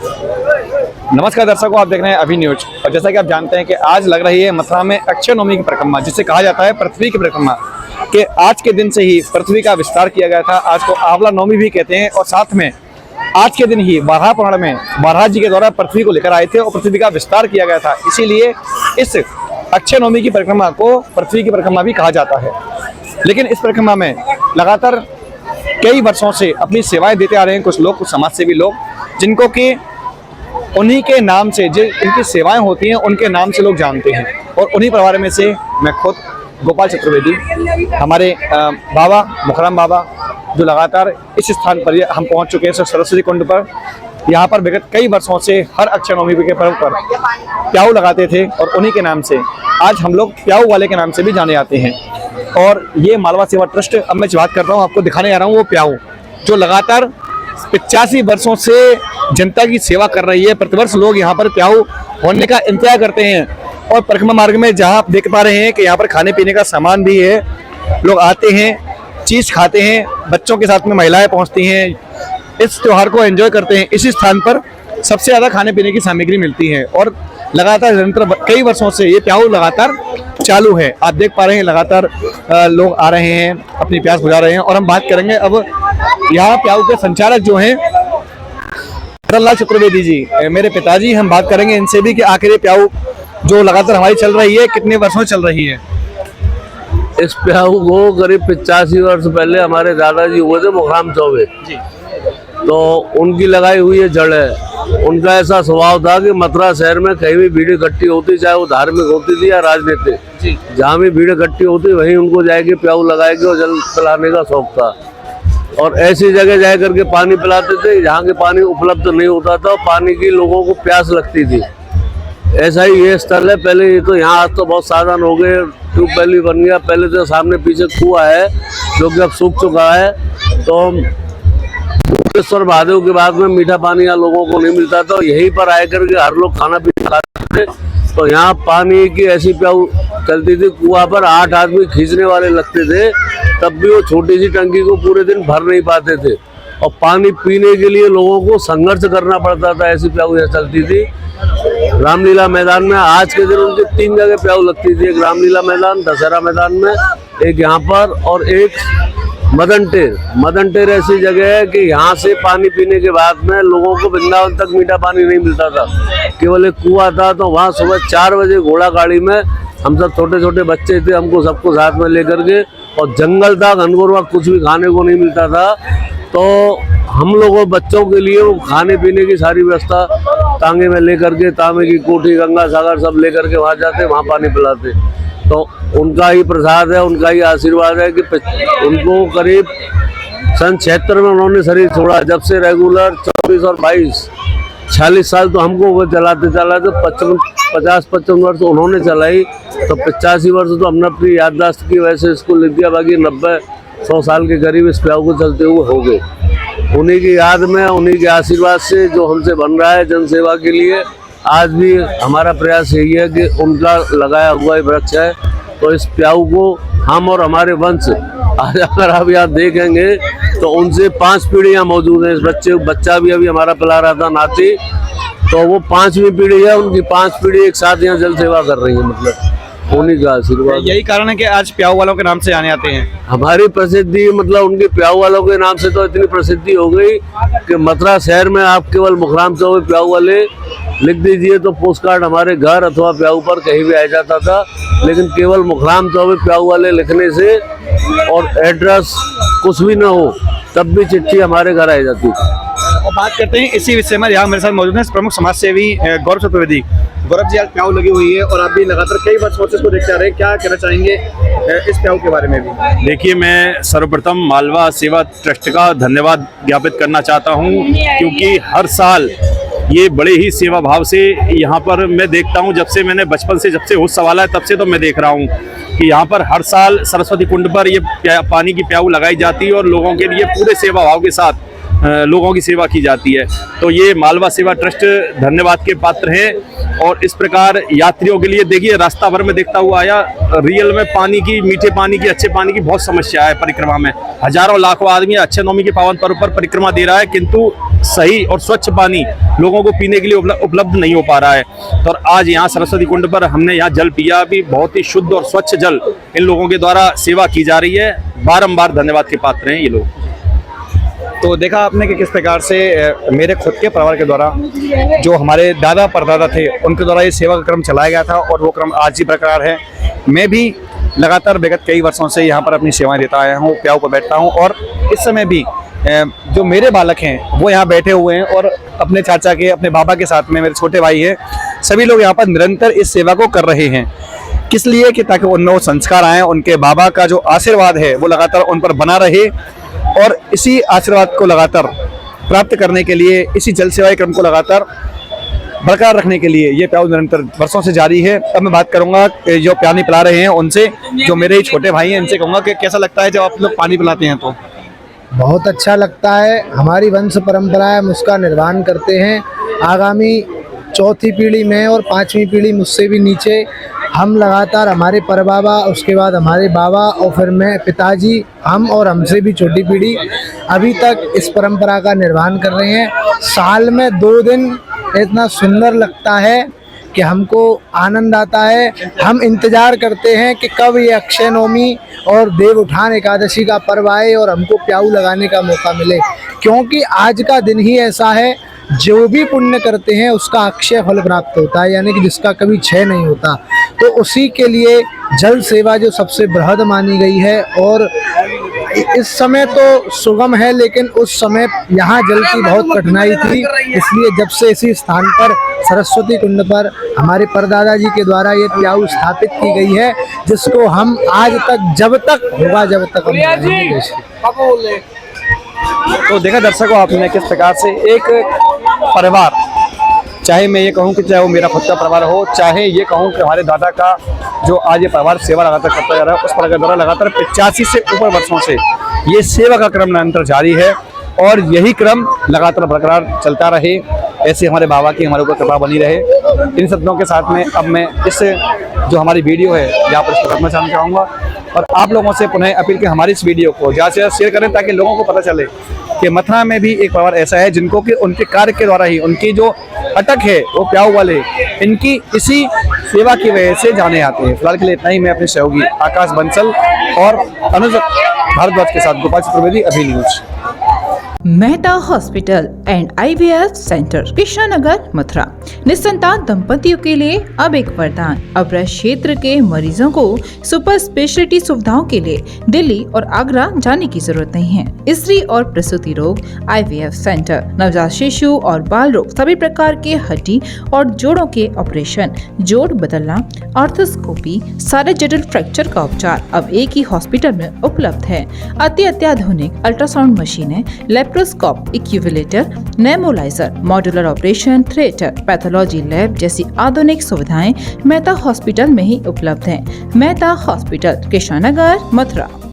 नमस्कार दर्शकों, आप देख रहे हैं अभी न्यूज। और जैसा कि आप जानते हैं कि आज लग रही है मथुरा में अक्षय नवमी की परिक्रमा, जिसे कहा जाता है पृथ्वी की परिक्रमा। कि आज के दिन से ही पृथ्वी का विस्तार किया गया था। आज को आंवला नवमी भी कहते हैं। और साथ में आज के दिन ही वाराह पुराण में वाराह जी के द्वारा पृथ्वी को लेकर आए थे और पृथ्वी का विस्तार किया गया था। इसीलिए इस अक्षय नवमी की परिक्रमा को पृथ्वी की परिक्रमा भी कहा जाता है। लेकिन इस परिक्रमा में लगातार कई वर्षों से अपनी सेवाएं देते आ रहे हैं कुछ लोग, कुछ समाज सेवी लोग, जिनको कि उन्हीं के नाम से जो इनकी सेवाएं होती हैं उनके नाम से लोग जानते हैं। और उन्हीं परिवार में से मैं खुद गोपाल चतुर्वेदी, हमारे बाबा मुखराम बाबा, जो लगातार इस स्थान पर हम पहुंच चुके हैं सरस्वती कुंड पर। यहाँ पर विगत कई वर्षों से हर अक्षय नवमी के पर्व पर प्याऊ लगाते थे और उन्हीं के नाम से आज हम लोग प्याऊ वाले के नाम से भी जाने जाते हैं। और ये मालवा सेवा ट्रस्ट, अब मैं बात कर रहा हूँ, आपको दिखाने जा रहा हूँ वो प्याऊ जो लगातार 85 वर्षों से जनता की सेवा कर रही है। प्रतिवर्ष लोग यहाँ पर प्याऊ होने का इंतजार करते हैं। और परिक्रमा मार्ग में जहाँ आप देख पा रहे हैं कि यहाँ पर खाने पीने का सामान भी है, लोग आते हैं, चीज खाते हैं, बच्चों के साथ में महिलाएं पहुँचती हैं, इस त्योहार को एंजॉय करते हैं। इसी स्थान पर सबसे ज़्यादा खाने पीने की सामग्री मिलती है और लगातार निरंतर कई वर्षों से ये प्याऊ लगातार चालू है। आप देख पा रहे हैं लगातार लोग आ रहे हैं, अपनी प्यास बुझा रहे हैं। और हम बात करेंगे अब यहाँ प्याऊ के संचालक जो हैं लाल चतुर्वेदी जी, मेरे पिताजी, हम बात करेंगे इनसे भी कि आखिर ये प्याऊ जो लगातार हमारी चल रही है कितने वर्षों चल रही है। इस प्याऊ को करीब 85 वर्ष पहले हमारे दादाजी हुए थे मुखराम चौबे, तो उनकी लगाई हुई ये जड़ है। उनका ऐसा स्वभाव था कि मथुरा शहर में कहीं भी भीड़ इकट्ठी होती, चाहे वो धार्मिक होती थी या राजनीतिक, जहाँ भी भीड़ इकट्ठी होती वहीं उनको जाएगी प्याऊ लगाएगी और जल पिलाने का शौक था। और ऐसी जगह जा करके पानी पिलाते थे जहाँ के पानी उपलब्ध नहीं होता था और पानी की लोगों को प्यास लगती थी। ऐसा ही ये स्थल है। पहले ये तो यहाँ आज तो बहुत साधन हो गए, ट्यूबवेल भी बन गया। पहले तो सामने पीछे कुआं है जो कि अब सूख चुका है। तो मुक्तेश्वर महादेव के बाद में मीठा पानी यहाँ लोगों को नहीं मिलता था। यहीं पर आए करके हर लोग खाना पीना खाते थे। तो यहाँ पानी की ऐसी प्याऊ चलती थी, कुआं पर 8 आदमी खींचने वाले लगते थे, तब भी वो छोटी सी टंकी को पूरे दिन भर नहीं पाते थे। और पानी पीने के लिए लोगों को संघर्ष करना पड़ता था। ऐसी प्याऊ यहाँ चलती थी। रामलीला मैदान में आज के दिन उनकी 3 जगह प्याऊ लगती थी। एक रामलीला मैदान दशहरा मैदान में, एक यहाँ पर और एक मदन टेर ऐसी जगह है कि यहाँ से पानी पीने के बाद में लोगों को वृंदावन तक मीठा पानी नहीं मिलता था, केवल एक कुआं था। तो वहाँ सुबह 4 बजे घोड़ा गाड़ी में हम सब छोटे छोटे बच्चे थे, हमको सबको साथ में लेकर के, और जंगल था घनघोर, वहाँ कुछ भी खाने को नहीं मिलता था। तो हम लोगों बच्चों के लिए वो खाने पीने की सारी व्यवस्था तांगे में लेकर के, तांबे की कोठी, गंगा सागर सब लेकर के वहाँ जाते, वहाँ पानी पिलाते। तो उनका ही प्रसाद है, उनका ही आशीर्वाद है कि उनको करीब सन 76 में उन्होंने शरीर छोड़ा। जब से रेगुलर 24 और 22 46 साल तो हमको वो चलाते 50-55 वर्ष उन्होंने चलाई। तो 85 वर्ष तो हमने अपनी याददाश्त की वजह से इसको लिख दिया। बाकी 90-100 साल के करीब इस प्याऊ को चलते हुए हो गए। उन्हीं की याद में, उन्हीं के आशीर्वाद से जो हमसे बन रहा है जनसेवा के लिए, आज भी हमारा प्रयास यही है कि उनका लगाया हुआ वृक्ष है। तो इस प्याऊ को हम और हमारे वंश, आज अगर आप यहाँ देखेंगे तो उनसे 5 पीढ़ियाँ मौजूद हैं। इस बच्चा भी अभी हमारा पिला रहा था, नाती, तो वो 5वीं पीढ़ी है। उनकी 5 पीढ़ी एक साथ यहाँ जल सेवा कर रही है। मतलब उन्हीं का आशीर्वाद। यही कारण है कि आज प्याऊ वालों के नाम से जाने आते हैं। हमारी प्रसिद्धि, मतलब उनके प्याऊ वालों के नाम से तो इतनी प्रसिद्धि हो गई कि मथुरा शहर में आप केवल मुखराम चौबे प्याऊ वाले लिख दीजिए तो पोस्ट कार्ड हमारे घर अथवा प्याऊ पर कहीं भी आ जाता था। लेकिन केवल मुखराम चौबे प्याऊ वाले लिखने से, और एड्रेस कुछ भी ना हो, तब भी चिट्ठी हमारे घर आ जाती थी। और बात करते हैं इसी विषय में। यहाँ मेरे साथ मौजूद है प्रमुख समाज सेवी गौरव चतुर्वेदी। गौरव जी, आज प्याऊ लगी हुई है और आप भी लगातार कई वर्षों से इसको देखते आ रहे हैं, क्या कहना चाहेंगे इस प्याऊ के बारे में भी? देखिए, मैं सर्वप्रथम मालवा सेवा ट्रस्ट का धन्यवाद ज्ञापित करना चाहता हूँ, क्योंकि हर साल ये बड़े ही सेवा भाव से यहाँ पर मैं देखता हूँ। जब से मैंने बचपन से, जब से होश सवाल है, तब से तो मैं देख रहा हूँ कि यहाँ पर हर साल सरस्वती कुंड पर ये पानी की प्याऊ लगाई जाती है और लोगों के लिए पूरे सेवा भाव के साथ लोगों की सेवा की जाती है। तो ये मालवा सेवा ट्रस्ट धन्यवाद के पात्र हैं। और इस प्रकार यात्रियों के लिए देखिए, रास्ता भर में देखता हुआ आया, रियल में पानी की, मीठे पानी की, अच्छे पानी की बहुत समस्या है परिक्रमा में। हजारों लाखों आदमी अक्षय नवमी के पावन पर्व पर परिक्रमा दे रहा है, किंतु सही और स्वच्छ पानी लोगों को पीने के लिए उपलब्ध नहीं हो पा रहा है। तो आज यहाँ सरस्वती कुंड पर हमने यहाँ जल पिया भी, बहुत ही शुद्ध और स्वच्छ जल इन लोगों के द्वारा सेवा की जा रही है। बारंबार धन्यवाद के पात्र हैं ये लोग। तो देखा आपने कि किस प्रकार से मेरे खुद के परिवार के द्वारा, जो हमारे दादा परदादा थे, उनके द्वारा ये सेवा का क्रम चलाया गया था और वो क्रम आज भी बरकरार है। मैं भी लगातार विगत कई वर्षों से यहाँ पर अपनी सेवाएं देता आया हूँ, प्याऊ पर बैठता हूँ और इस समय भी जो मेरे बालक हैं वो यहाँ बैठे हुए हैं और अपने चाचा के, अपने बाबा के साथ में मेरे छोटे भाई हैं, सभी लोग यहाँ पर निरंतर इस सेवा को कर रहे हैं। किस लिए कि ताकि उनमें वो संस्कार आए, उनके बाबा का जो आशीर्वाद है वो लगातार उन पर बना रहे और इसी आशीर्वाद को लगातार प्राप्त करने के लिए, इसी जल सेवा क्रम को लगातार बरकरार रखने के लिए ये प्याऊ निरंतर वर्षों से जारी है। अब मैं बात करूंगा जो पानी पिला रहे हैं उनसे, जो मेरे ही छोटे भाई हैं, इनसे कहूँगा कि कैसा लगता है जब आप लोग पानी पिलाते हैं? तो बहुत अच्छा लगता है। हमारी वंश परंपरा है, हम उसका निर्वहन करते हैं। आगामी चौथी पीढ़ी में और पांचवी पीढ़ी मुझसे भी नीचे, हम लगातार, हमारे परबाबा, उसके बाद हमारे बाबा और फिर मैं, पिताजी, हम और हमसे भी छोटी पीढ़ी अभी तक इस परंपरा का निर्वहन कर रहे हैं। साल में 2 दिन इतना सुंदर लगता है कि हमको आनंद आता है। हम इंतज़ार करते हैं कि कब ये अक्षय नवमी और देव उठान एकादशी का पर्व आए और हमको प्याऊ लगाने का मौका मिले, क्योंकि आज का दिन ही ऐसा है, जो भी पुण्य करते हैं उसका अक्षय फल प्राप्त होता है, यानी कि जिसका कभी क्षय नहीं होता। तो उसी के लिए जल सेवा जो सबसे बृहद मानी गई है और इस समय तो सुगम है, लेकिन उस समय यहाँ जल की बहुत कठिनाई थी। इसलिए जब से इसी स्थान पर सरस्वती कुंड पर हमारे परदादा जी के द्वारा ये प्याऊ स्थापित की गई है, जिसको हम आज तक, जब तक होगा, जब तक हम। तो देखा दर्शकों आपने किस प्रकार से एक परिवार, चाहे मैं ये कहूँ कि चाहे वो मेरा खुद का परिवार हो, चाहे ये कहूँ कि हमारे दादा का जो आज ये परिवार सेवा लगातार करता जा रहा है, उस परिवार द्वारा लगातार 85 से ऊपर वर्षों से ये सेवा का क्रम निरंतर जारी है और यही क्रम लगातार बरकरार चलता रहे। ऐसे हमारे बाबा की हमारे ऊपर कृपा बनी रहे। इन शब्दों के साथ में अब मैं इस जो हमारी वीडियो है यहाँ पर इसको रखना चाहूँगा और आप लोगों से पुनः अपील कि हमारी इस वीडियो को ज़्यादा से ज़्यादा शेयर करें, ताकि लोगों को पता चले कि मथुरा में भी एक परिवार ऐसा है जिनको कि उनके कार्य के द्वारा ही, उनकी जो अटक है वो प्याऊ वाले, इनकी इसी सेवा की वजह से जाने आते हैं। फिलहाल के लिए इतना ही। मैं अपने सहयोगी आकाश बंसल और अनुज भारद्वाज के साथ गोपाल चतुर्वेदी, अभी news. Mehta hospital and IVF centre, Krishnanagar, Mathura. निसंतान दंपतियों के लिए अब एक वरदान। अब क्षेत्र के मरीजों को सुपर स्पेशलिटी सुविधाओं के लिए दिल्ली और आगरा जाने की जरूरत नहीं है। स्त्री और प्रसूति रोग IVF सेंटर, नवजात शिशु और बाल रोग, सभी प्रकार के हड्डी और जोड़ों के ऑपरेशन, जोड़ बदलना, ऑर्थोस्कोपी, सारे जटिल फ्रैक्चर का उपचार अब एक ही हॉस्पिटल में उपलब्ध है। अत्याधुनिक अल्ट्रासाउंड मशीनें, लेप्रोस्कोप, इक्यूविलेटर, नेमोलाइजर, modular operation theatre, pathology lab जैसी आधुनिक सुविधाएं मेहता हॉस्पिटल में ही उपलब्ध हैं। मेहता हॉस्पिटल, कृष्णानगर, मथुरा।